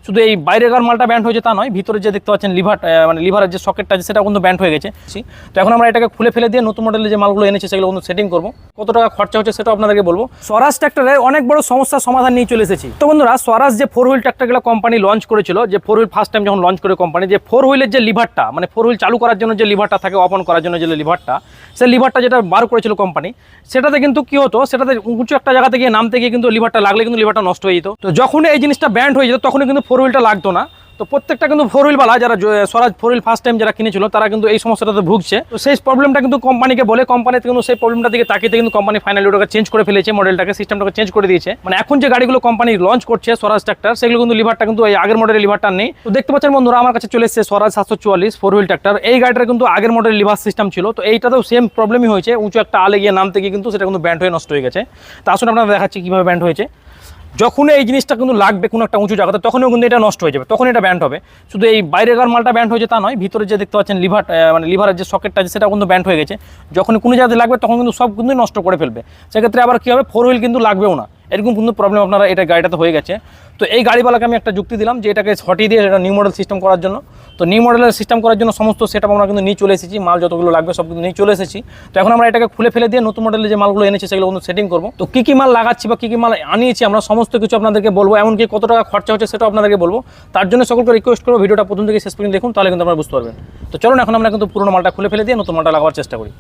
শুধু এই বাইরেকার মালটা ব্যান্ড হয়েছে তা নয়, ভিতরে যে দেখতে পাচ্ছেন লিভার মানে লিভারের যে সকেটটা আছে সেটা কিন্তু ব্যান্ড হয়ে গেছে। তো এখন আমরা এটাকে খুলে ফেলে দিয়ে নতুন মডেলের যে মালগুলো এনেছি সেগুলো কিন্তু সেটিং করবো। কত টাকা খরচা হচ্ছে সেটা আপনাদেরকে বলবো। স্বরাজ ট্র্যাক্টরে অনেক বড় সমস্যার সমাধান নিয়ে চলে এসেছি। তো বন্ধুরা, স্বরাজ যে 4 হুইল ট্র্যাক্টরগুলো কোম্পানি লঞ্চ করেছিল, যে 4 হুইল ফার্স্ট টাইম যখন লঞ্চ করে কোম্পানি, যে 4 হুইলের যে লিভারটা মানে 4 হুইল চালু করার জন্য যে লিভারটা থাকে, অপন করার জন্য যে লিভারটা, সেই লিভারটা যেটা বার করেছিল কোম্পানি, সেটাতে কিন্তু কি হতো, সেটাতে উঁচু একটা জায়গাতে গিয়ে নামতে গিয়ে কিন্তু লিভারটা লাগলে কিন্তু লিভারটা নষ্ট হয়ে যেত। তো যখন এই জিনিসটা ব্যান্ড হয়ে যেত তখনই কিন্তু 4 হুইলটা লাগতো না। তো প্রত্যেকটা কিন্তু 4 হুইলওয়ালা যারা স্বরাজ 4 হুইল ফার্স্ট টাইম যারা কিনেছিল তারা কিন্তু এই সমস্যাটাতে ভুগছে। তো সেই প্রবলেমটা কিন্তু কোম্পানিকে বলে, কোম্পানিতে কিন্তু সেই প্রবলেমটা দিকে তাকিয়ে কিন্তু কোম্পানি ফাইনালি ওটাকে চেঞ্জ করে ফেলেছে, মডেলটাকে সিস্টেমটাকে চেঞ্জ করে দিয়েছে। মানে এখন যে গাড়িগুলো কোম্পানি লঞ্চ করছে স্বরাজ ট্র্যাক্টর, সেগুলো কিন্তু লিভারটা কিন্তু এই আগের মডেলের লিভারটা নেই। তো দেখতে পাচ্ছেন বন্ধুরা, আমার কাছে চলে এসেছে স্বরাজ 744 4 হুইল ট্র্যাক্টর। এই গাড়িটার কিন্তু আগের মডেলের লিভার সিস্টেম ছিল। তো এইটাতেও সেম প্রবলেমই হয়েছে, উঁচু একটা আলে গিয়ে নামতে গিয়ে কিন্তু সেটা কিন্তু ব্যান্ড হয়ে নষ্ট হয়ে গেছে। তো আসলে আপনারা দেখাচ্ছি কীভাবে ব্যান্ড হয়েছে। যখন এই জিনিসটা কিন্তু লাগবে কোনো একটা উঁচু জায়গাতে, তখনও কিন্তু এটা নষ্ট হয়ে যাবে, তখন এটা ব্যান্ড হবে। শুধু এই বাইরেকার মালটা ব্যান্ড হয়েছে তা নয়, ভিতরে যে দেখতে পাচ্ছেন লিভার মানে লিভারের যে সকেটটা আছে সেটা কিন্তু ব্যান্ড হয়ে গেছে। যখন কোনো জায়গাতে লাগবে তখন কিন্তু সব কিন্তু নষ্ট করে ফেলবে। সেক্ষেত্রে আবার কী হবে, 4 হুইল কিন্তু লাগবেও না, এরকম কিন্তু প্রবলেম আপনারা এটা গাড়িটাতে হয়ে গেছে। তো এই গাড়িওয়ালাকে আমি একটা যুক্তি দিলাম যে এটাকে হটিয়ে দিয়ে এটা নিউ মডেল সিস্টেম করার জন্য। তো নিউ মডেলের সিস্টেম করার জন্য সমস্ত সেটআপ আমরা কিন্তু নিয়ে চলে এসেছি, মাল যতগুলো লাগবে সব কিন্তু নিয়ে চলে এসেছি। তো এখন আমরা এটাকে খুলে ফেলে দিয়ে নতুন মডেলের যে মালগুলো এনেছি সেগুলো কিন্তু সেটিং করবো। তো কী কী মাল লাগাচ্ছি বা কী কী মাল আনিয়েছি আমরা সমস্ত কিছু আপনাদেরকে বলবো, এমনকি কত টাকা খরচা হচ্ছে সেটাও আপনাদেরকে বলবো। তার জন্য সকলকে রিকোয়েস্ট করবো ভিডিওটা প্রথম থেকে শেষ পর্যন্ত দেখুন, তাহলে কিন্তু আপনারা বুঝতে পারবেন। তো চলুন এখন আমরা কিন্তু পুরোনো মালটা খুলে ফেলে দিয়ে নতুন মালটা লাগাবার চেষ্টা করি।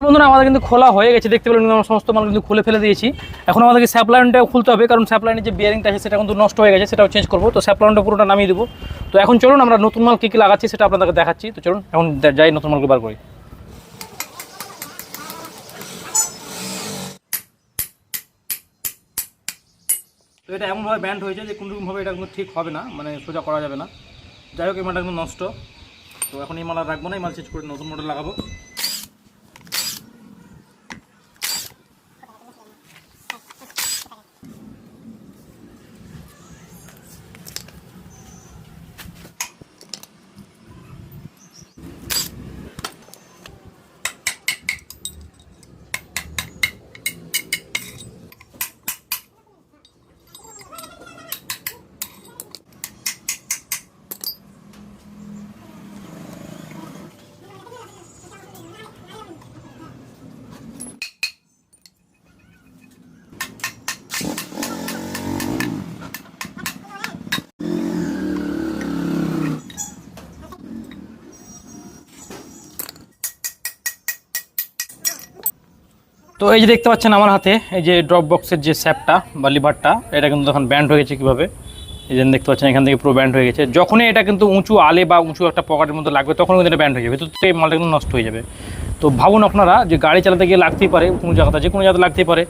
বন্ধুরা, আমাদের কিন্তু খোলা হয়ে গেছে, দেখতে পেলেন আমরা সমস্ত মাল কিন্তু খুলে ফেলে দিয়েছি। এখন আমাদেরকে স্যাপলাইনটাও খুলতে হবে, কারণ স্যাপলাইনের যে বিয়ারিংটা আছে সেটা কিন্তু নষ্ট হয়ে গেছে, সেটাও চেঞ্জ করবো। তো স্যাপলাইনটা পুরোটা নামিয়ে দেবো। তো এখন চলুন আমরা নতুন মাল কী কী লাগাচ্ছি সেটা আপনাদেরকে দেখাচ্ছি। তো চলুন এখন যাই নতুন মালকে বার করি। তো এটা এমনভাবে ব্যান্ড হয়েছে যে কোনোরকমভাবে এটা কিন্তু ঠিক হবে না, মানে সোজা করা যাবে না। যাই হোক, এই মালটা কিন্তু নষ্ট। তো এখন এই মাল আর রাখবো না, এই মাল চেঞ্জ করে নতুন মডেল লাগাবো। তো এই যে দেখতে পাচ্ছেন আমার হাতে এই যে ড্রপ বক্সের যে স্যাপটা বা লিভারটা, এটা কিন্তু তখন ব্যান্ড হয়ে গেছে কীভাবে, এই যে দেখতে পাচ্ছেন এখান থেকে পুরো ব্যান্ড হয়ে গেছে। যখনই এটা কিন্তু উঁচু আলে বা উঁচু একটা পকেটের মধ্যে লাগবে তখন কিন্তু এটা ব্যান্ড হয়ে যাবে, তো এই মালটা কিন্তু নষ্ট হয়ে যাবে। তো ভাবুন আপনারা যে গাড়ি চালাতে গিয়ে লাগতেই পারে কোনো জায়গাতে, যে কোনো জায়গাতে লাগতেই পারে,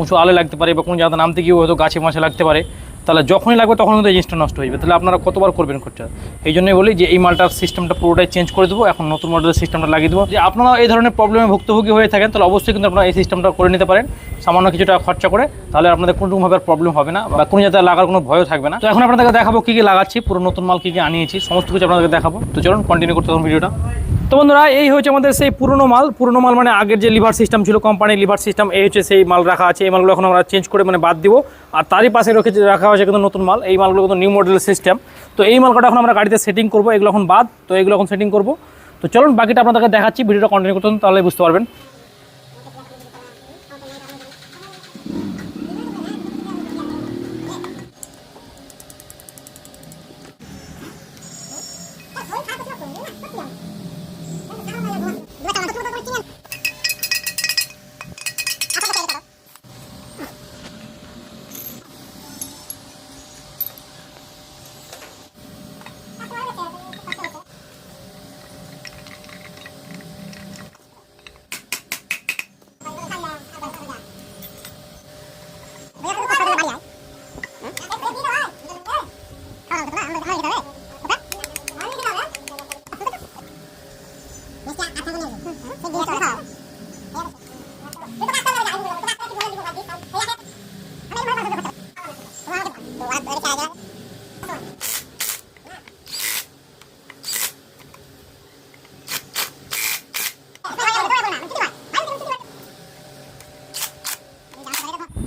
উঁচু আলে লাগতে পারে বা কোনো জায়গাতে নামতে গিয়ে হয়তো গাছে মাছে লাগতে পারে, তাহলে যখনই লাগবে তখন কিন্তু এই জিনিসটা নষ্ট হয়ে যাবে। তাহলে আপনারা কতবার করবেন খরচা? এই জন্যই বলি যে এই মালটার সিস্টেমটা পুরোটাই চেঞ্জ করে দেবো, এখন নতুন মডেলের সিস্টেমটা লাগিয়ে দেবো। যে আপনারা এই ধরনের প্রবলেমে ভুক্তভোগী হয়ে থাকেন তাহলে অবশ্যই কিন্তু আপনারা এই সিস্টেমটা করে নিতে পারেন সামান্য কিছু টাকা খরচা করে, তাহলে আপনাদের কোনোরকমভাবে প্রবলেম হবে না বা কোনো জায়গায় লাগার কোনো ভয়ও থাকবে না। তো এখন আপনাদেরকে দেখাবো কী কী লাগাচ্ছি, পুরো নতুন মাল কী কী আনিয়েছি সমস্ত কিছু আপনাদেরকে দেখাবো। তো চলুন কন্টিনিউ করতে থাকুন ভিডিওটা। তো বন্ধুরা, এই হচ্ছে আমাদের সেই পুরনো মাল মানে আগের যে লিভার সিস্টেম ছিল কোম্পানির লিভার সিস্টেম, এই হচ্ছে সেই মাল রাখা আছে। এই মালগুলো এখন আমরা চেঞ্জ করে মানে বাদ দিব, আর তারই পাশে রাখা হয়েছে কিন্তু নতুন মাল। এই মালগুলো কিন্তু নিউ মডেলের সিস্টেম। তো এই মালটা এখন আমরা গাড়িতে সেটিং করবো, এগুলো এখন বাদ, তো এগুলো এখন সেটিং করবো। তো চলুন বাকিটা আপনাদেরকে দেখাচ্ছি, ভিডিওটা কন্টিনিউ করতে থাকুন, তাহলে বুঝতে পারবেন।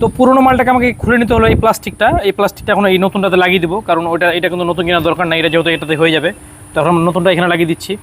তো পুরোনো মালটাকে আমাকে খুলে নিতে হলো, এই প্লাস্টিকটা এখন এই নতুনটাতে লাগিয়ে দেবো, কারণ এটা কিন্তু নতুন কেনার দরকার নাই, এটা যেহেতু এটাতে হয়ে যাবে, তখন নতুনটা এখানে লাগিয়ে দিচ্ছি।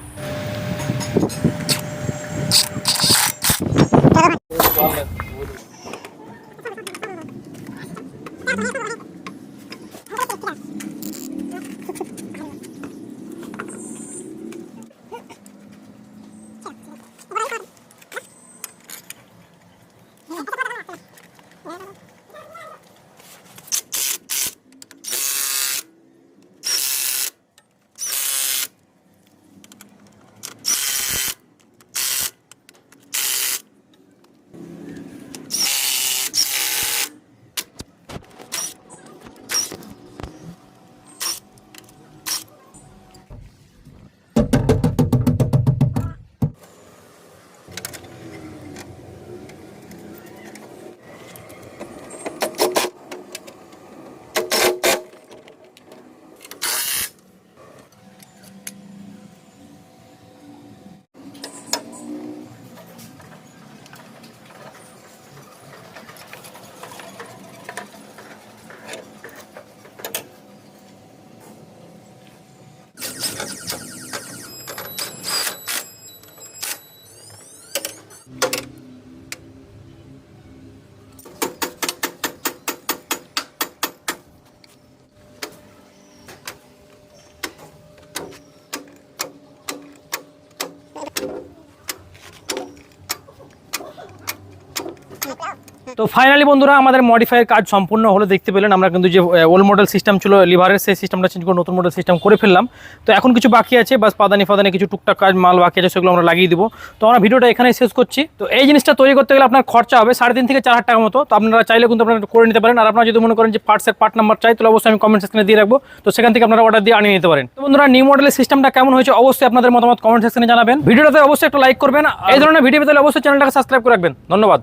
তো ফাইনালি বন্ধুরা আমাদের মডিফাইয়ের কাজ সম্পূর্ণ হলো, দেখতে পেলেন। আমরা কিন্তু যে ওল্ড মডেল সিস্টেম ছিল লিভারের, সেই সিস্টেমটা চেঞ্জ করে নতুন মডেল সিস্টেম করে ফেললাম। তো এখন কিছু বাকি আছে, বাস পাদানি কিছু টুকটাক কাজ মাল বাকি আছে, সেগুলো আমরা লাগিয়ে দিব। তো আমরা ভিডিওটা এখানেই শেষ করছি। তো এই জিনিসটা তৈরি করতে গেলে আপনার খরচা হবে 3.5 থেকে 4 হাজার টাকার মতো। তো আপনারা চাইলে কিন্তু আপনারা করে নিতে পারেন। আর আপনারা যদি মনে করেন যে পার্ট নাম্বার চাই, তাহলে অবশ্যই আমি কমেন্ট সেকশনে দিয়ে রাখবো, তো সেখান থেকে আপনারা অর্ডার দিয়ে আনিয়ে নিতে পারেন। তো বন্ধুরা নিউ মডেলের সিস্টেমটা কেমন হয়েছে অবশ্যই আপনাদের মতামত কমেন্ট সেকশনে জানাবেন। ভিডিওটাতে অবশ্যই একটা লাইক করবেন। এই ধরনের ভিডিও পেতে অবশ্যই চ্যানেলটাকে সাবস্ক্রাইব করে রাখবেন। ধন্যবাদ।